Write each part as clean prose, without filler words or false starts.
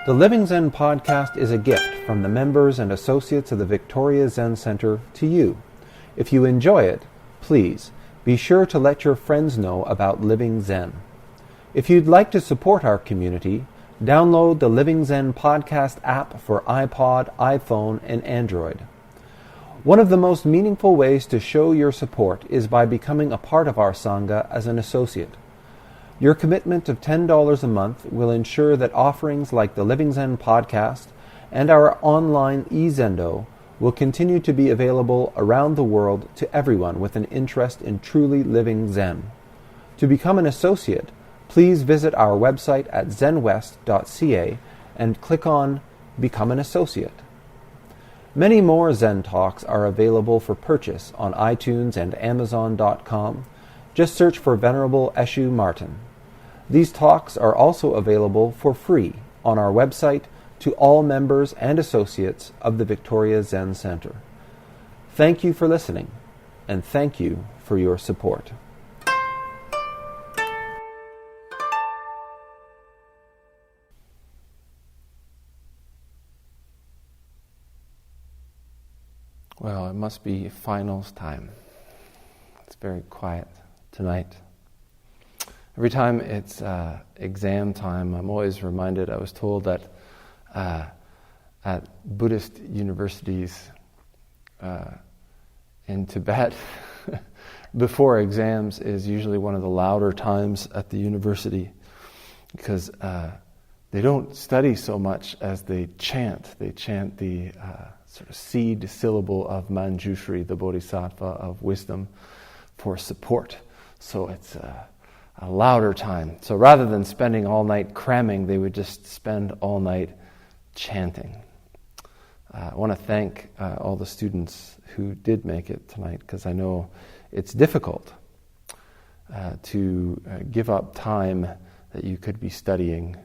The Living Zen-podcast is a gift from the members and associates of the Victoria Zen Centre to you. If you enjoy it, please be sure to let your friends know about Living Zen. If you'd like to support our community, download the Living Zen-podcast app for iPod, iPhone, and Android. One of the most meaningful ways to show your support is by becoming a part of our Sangha as an associate. Your commitment of $10 a month will ensure that offerings like the Living Zen podcast and our online e-Zendo will continue to be available around the world to everyone with an interest in truly living Zen. To become an associate, please visit our website at zenwest.ca and click on Become an Associate. Many more Zen Talks are available for purchase on iTunes and Amazon.com. Just search for Venerable Eshu Martin. These talks are also available for free on our website to all members and associates of the Victoria Zen Centre. Thank you for listening, and thank you for your support. Well, it must be finals time. It's very quiet tonight. Every time it's exam time, I'm always reminded, I was told that at Buddhist universities in Tibet, before exams is usually one of the louder times at the university because they don't study so much as they chant. They chant the sort of seed syllable of Manjushri, the Bodhisattva of wisdom, for support. So it's a louder time. So rather than spending all night cramming, they would just spend all night chanting. I want to thank all the students who did make it tonight, because I know it's difficult to give up time that you could be studying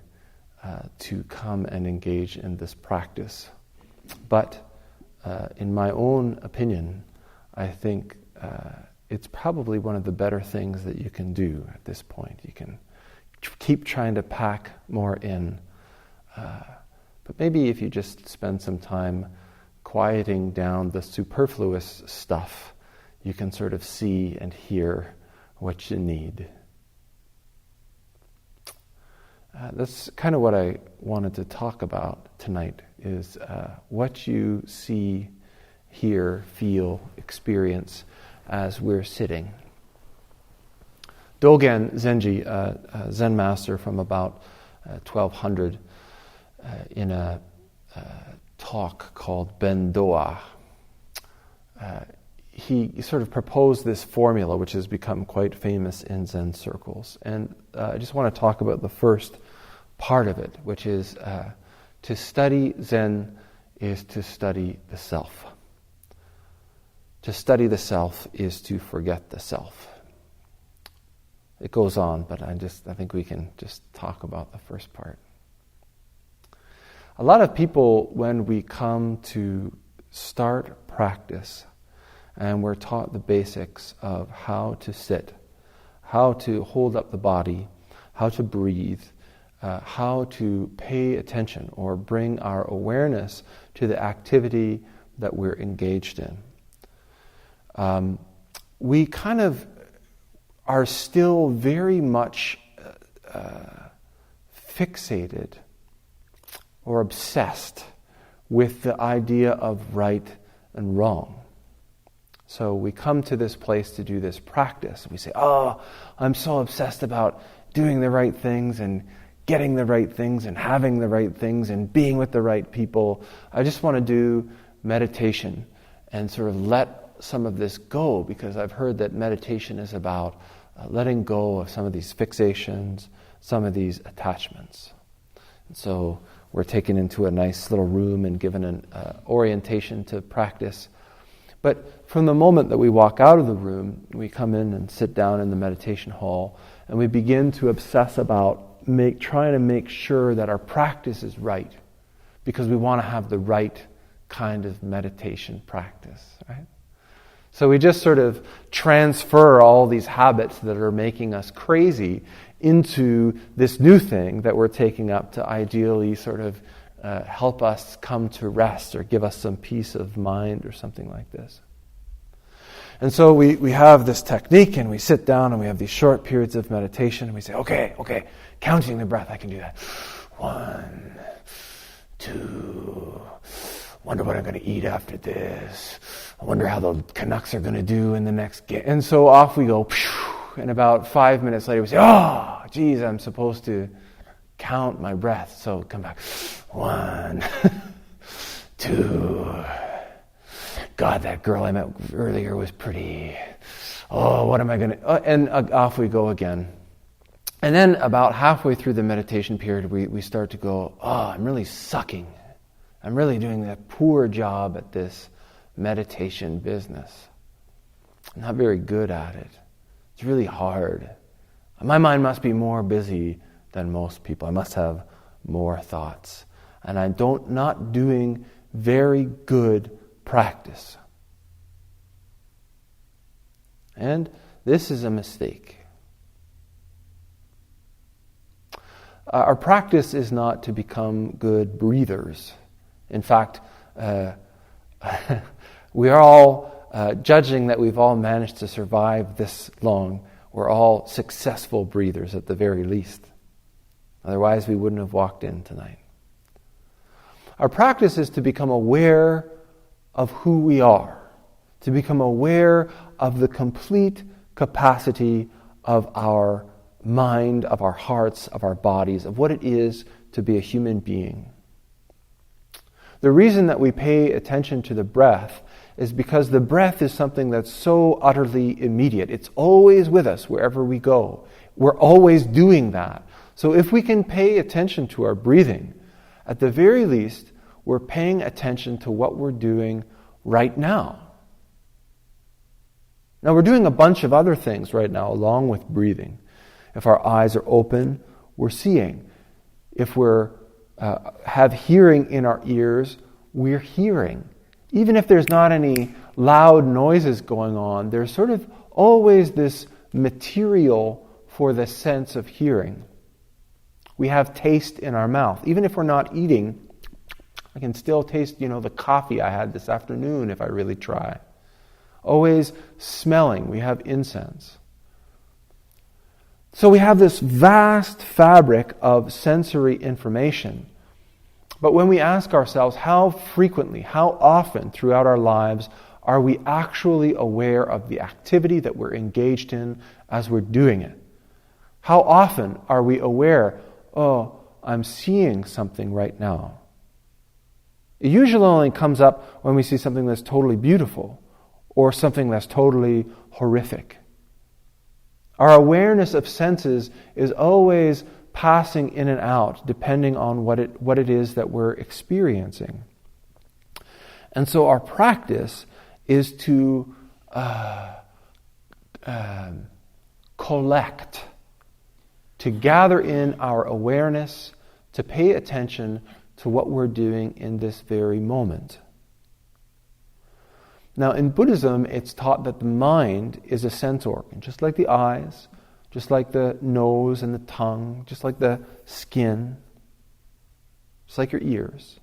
to come and engage in this practice. But in my own opinion, I think it's probably one of the better things that you can do at this point. You can keep trying to pack more in, but maybe if you just spend some time quieting down the superfluous stuff, you can sort of see and hear what you need. That's kind of what I wanted to talk about tonight, is what you see, hear, feel, experience as we're sitting. Dogen Zenji, a Zen master from about 1200, in a talk called Ben-Doa, he sort of proposed this formula which has become quite famous in Zen circles. And I just want to talk about the first part of it, which is to study Zen is to study the self. To study the self is to forget the self. It goes on, but I think we can just talk about the first part. A lot of people, when we come to start practice, and we're taught the basics of how to sit, how to hold up the body, how to breathe, how to pay attention or bring our awareness to the activity that we're engaged in. We kind of are still very much fixated or obsessed with the idea of right and wrong. So we come to this place to do this practice, and we say, oh, I'm so obsessed about doing the right things and getting the right things and having the right things and being with the right people. I just want to do meditation and sort of let some of this go, because I've heard that meditation is about letting go of some of these fixations, some of these attachments. And so we're taken into a nice little room and given an orientation to practice. But from the moment that we walk out of the room, we come in and sit down in the meditation hall, and we begin to obsess about trying to make sure that our practice is right, because we want to have the right kind of meditation practice, right? So we just sort of transfer all these habits that are making us crazy into this new thing that we're taking up to ideally sort of help us come to rest or give us some peace of mind or something like this. And so we have this technique, and we sit down and we have these short periods of meditation, and we say, okay, counting the breath, I can do that. 1, 2, wonder what I'm going to eat after this. I wonder how the Canucks are going to do in the next game. And so off we go, and about 5 minutes later we say, oh, geez, I'm supposed to count my breath. So come back. 1, 2. God, that girl I met earlier was pretty. Oh, what am I going to... and off we go again. And then about halfway through the meditation period, we start to go, I'm really sucking. I'm really doing a poor job at this meditation business. I'm not very good at it. It's really hard. My mind must be more busy than most people. I must have more thoughts. And I'm not doing very good practice. And this is a mistake. Our practice is not to become good breathers. In fact, we are all, judging that we've all managed to survive this long, we're all successful breathers at the very least. Otherwise, we wouldn't have walked in tonight. Our practice is to become aware of who we are, to become aware of the complete capacity of our mind, of our hearts, of our bodies, of what it is to be a human being. The reason that we pay attention to the breath is because the breath is something that's so utterly immediate. It's always with us wherever we go. We're always doing that. So if we can pay attention to our breathing, at the very least, we're paying attention to what we're doing right now. Now, we're doing a bunch of other things right now along with breathing. If our eyes are open, we're seeing. If we're have hearing in our ears, we're hearing. Even if there's not any loud noises going on, there's sort of always this material for the sense of hearing. We have taste in our mouth. Even if we're not eating, I can still taste, the coffee I had this afternoon if I really try. Always smelling. We have incense. So we have this vast fabric of sensory information. But when we ask ourselves how frequently, how often throughout our lives are we actually aware of the activity that we're engaged in as we're doing it? How often are we aware, I'm seeing something right now? It usually only comes up when we see something that's totally beautiful or something that's totally horrific. Our awareness of senses is always passing in and out depending on what it is that we're experiencing. And so our practice is to collect, to gather in our awareness, to pay attention to what we're doing in this very moment. Now, in Buddhism, it's taught that the mind is a sense organ, just like the eyes, just like the nose and the tongue, just like the skin, just like your ears.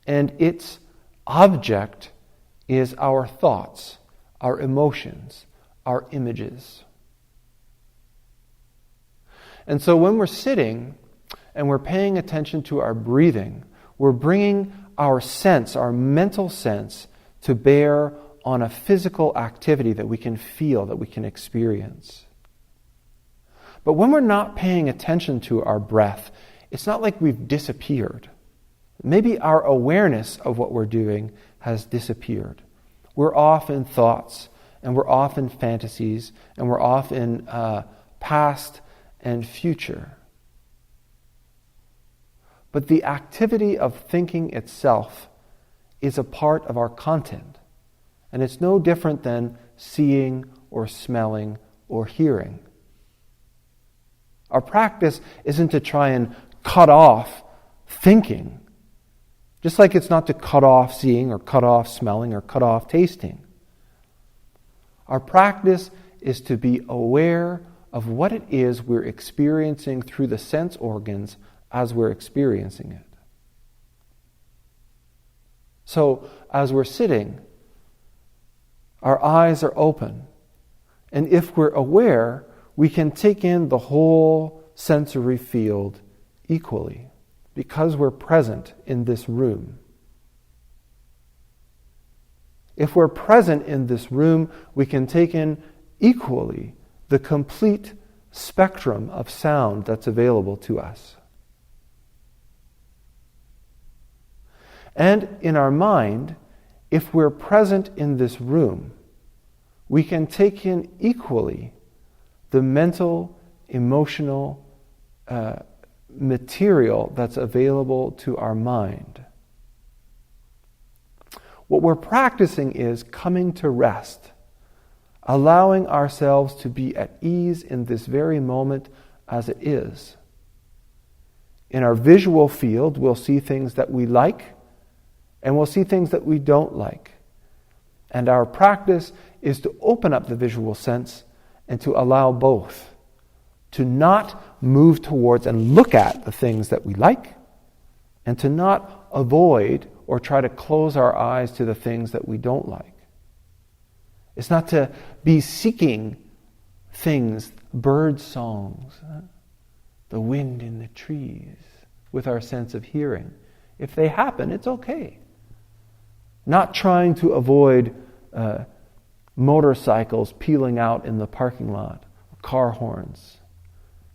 And its object is our thoughts, our emotions, our images. And so when we're sitting and we're paying attention to our breathing, we're bringing our sense, our mental sense, to bear on a physical activity that we can feel, that we can experience. But when we're not paying attention to our breath, it's not like we've disappeared. Maybe our awareness of what we're doing has disappeared. We're off in thoughts, and we're off in fantasies, and we're off in past and future. But the activity of thinking itself is a part of our content. And it's no different than seeing or smelling or hearing. Our practice isn't to try and cut off thinking, just like it's not to cut off seeing or cut off smelling or cut off tasting. Our practice is to be aware of what it is we're experiencing through the sense organs as we're experiencing it. So, as we're sitting, our eyes are open. And if we're aware, we can take in the whole sensory field equally because we're present in this room. If we're present in this room, we can take in equally the complete spectrum of sound that's available to us. And in our mind, if we're present in this room, we can take in equally the mental, emotional material that's available to our mind. What we're practicing is coming to rest, allowing ourselves to be at ease in this very moment as it is. In our visual field, we'll see things that we like, and we'll see things that we don't like. And our practice is to open up the visual sense and to allow both. To not move towards and look at the things that we like, and to not avoid or try to close our eyes to the things that we don't like. It's not to be seeking things, bird songs, the wind in the trees, with our sense of hearing. If they happen, it's okay. Not trying to avoid motorcycles peeling out in the parking lot, car horns.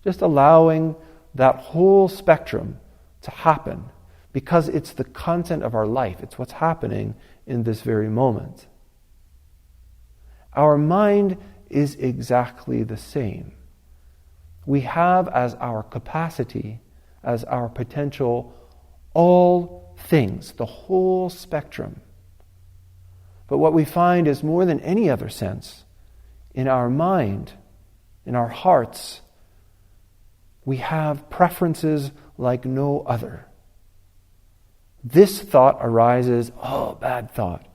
Just allowing that whole spectrum to happen because it's the content of our life. It's what's happening in this very moment. Our mind is exactly the same. We have as our capacity, as our potential, all things, the whole spectrum. But what we find is more than any other sense, in our mind, in our hearts, we have preferences like no other. This thought arises, oh, bad thought.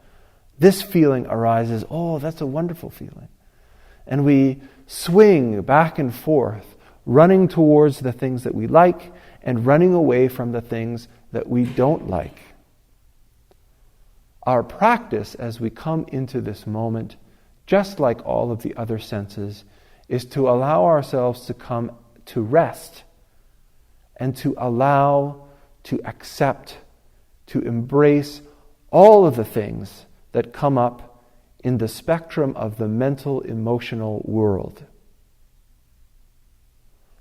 This feeling arises, oh, that's a wonderful feeling. And we swing back and forth, running towards the things that we like and running away from the things that we don't like. Our practice as we come into this moment, just like all of the other senses, is to allow ourselves to come to rest and to allow, to accept, to embrace all of the things that come up in the spectrum of the mental, emotional world.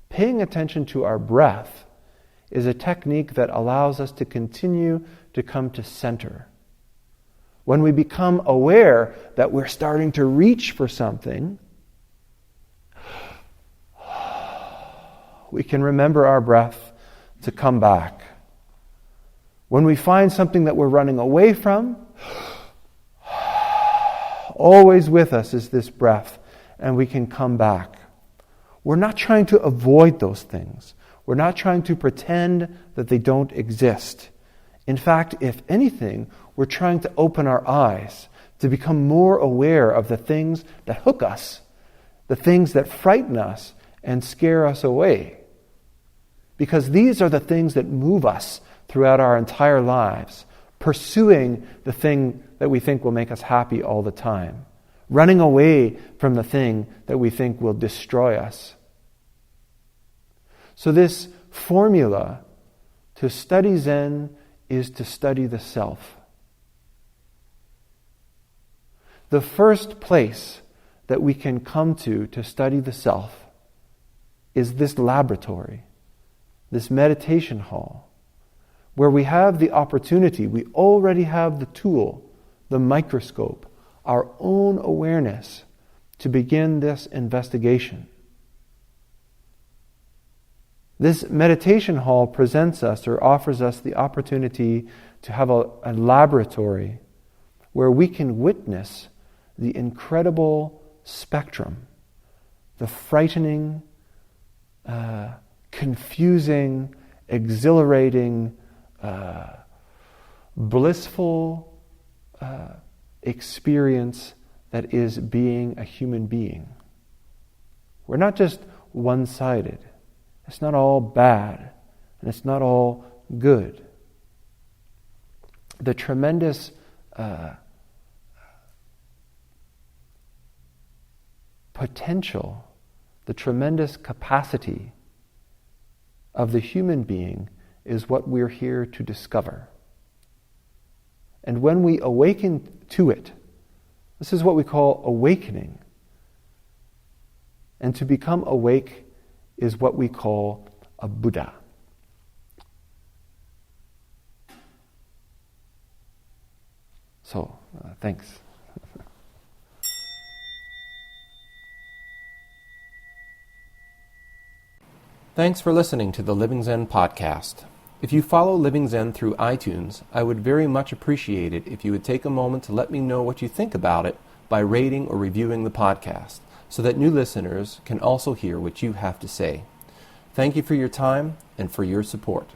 Paying attention to our breath is a technique that allows us to continue to come to center. When we become aware that we're starting to reach for something, we can remember our breath to come back. When we find something that we're running away from, always with us is this breath, and we can come back. We're not trying to avoid those things. We're not trying to pretend that they don't exist. In fact, if anything, we're trying to open our eyes to become more aware of the things that hook us, the things that frighten us and scare us away. Because these are the things that move us throughout our entire lives, pursuing the thing that we think will make us happy all the time, running away from the thing that we think will destroy us. So this formula to study Zen is to study the self. The first place that we can come to study the self is this laboratory, this meditation hall, where we have the opportunity, we already have the tool, the microscope, our own awareness to begin this investigation. This meditation hall presents us or offers us the opportunity to have a laboratory where we can witness the incredible spectrum, the frightening, confusing, exhilarating, blissful experience that is being a human being. We're not just one-sided. It's not all bad, and it's not all good. The tremendous potential, the tremendous capacity of the human being is what we're here to discover. And when we awaken to it, this is what we call awakening. And to become awake is what we call a Buddha. So, thanks. Thanks for listening to the Living Zen podcast. If you follow Living Zen through iTunes, I would very much appreciate it if you would take a moment to let me know what you think about it by rating or reviewing the podcast, so that new listeners can also hear what you have to say. Thank you for your time and for your support.